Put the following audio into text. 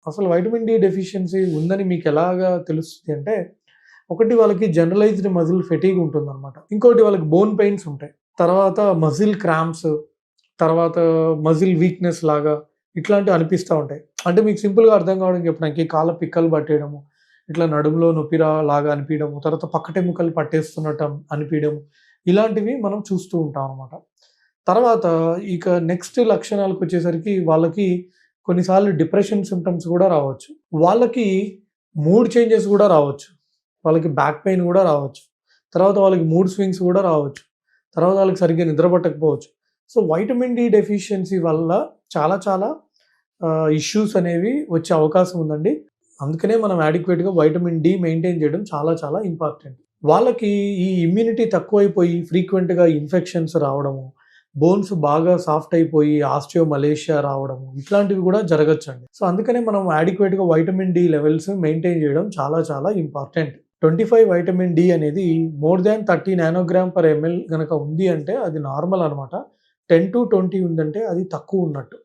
అసలు vitamin D deficiency ఉందని మీకు ఎలాగా తెలుస్తుంది అంటే, ఒకటి వాళ్ళకి జనరలైజ్డ్ మజిల్ ఫెటీగ్ ఉంటుందన్నమాట. ఇంకోటి వాళ్ళకి బోన్ పెయిన్స్ ఉంటాయి. తర్వాత మజిల్ క్రాంప్స్, తర్వాత మజిల్ వీక్‌నెస్ లాగా ఇట్లాంటివి అనిపిస్తా ఉంటాయి. అంటే మీకు సింపుల్‌గా అర్థం కావడానికి చెప్పడానికి కాళ్ళ పిక్కలు పట్టేయడము, ఇట్లా నడుములో లాగా అనిపియడము, తర్వాత పక్కటెముకలు పట్టేస్తున్నట్టు అనిపియడము, ఇలాంటివి మనం చూస్తూ ఉంటాం అన్నమాట. తర్వాత ఇక నెక్స్ట్ లక్షణాలకొచ్చేసరికి వాళ్ళకి కొన్నిసార్లు డిప్రెషన్ సింప్టమ్స్ గూడా రావచ్చు. వాళ్ళకి మూడ్ చేంజెస్ గూడా రావచ్చు. వాళ్ళకి బ్యాక్ పెయిన్ గూడా రావచ్చు. తర్వాత వాళ్ళకి మూడ్ స్వింగ్స్ గూడా రావచ్చు. తర్వాత వాళ్ళకి సరిగ్గా నిద్ర పట్టకపోవచ్చు. సో, వైటమిన్ డి డెఫిషియన్సీ వల్ల చాలా చాలా ఇష్యూస్ అనేవి వచ్చే అవకాశం ఉందండి. అందుకనే మనం అడిక్వేట్‌గా వైటమిన్ డి మెయింటైన్ చేయడం చాలా చాలా ఇంపార్టెంట్. వాళ్ళకి ఈ ఇమ్యూనిటీ తక్కువైపోయి ఫ్రీక్వెంట్‌గా ఇన్ఫెక్షన్స్ రావడము, బోన్స్ బాగా సాఫ్ట్ అయిపోయి ఆస్టియోమలేషియా రావడము, ఇట్లాంటివి గూడా జరగొచ్చండి. సో, అందుకనే మనం అడిక్వేట్‌గా వైటమిన్ డి లెవెల్స్ మెయింటైన్ చేయడం చాలా చాలా ఇంపార్టెంట్. 25 వైటమిన్ డి అనేది more than 30 nanogram per ML గనక ఉంది అంటే అది నార్మల్ అనమాట. 10-20 ఉందంటే అది తక్కువ ఉన్నట్టు.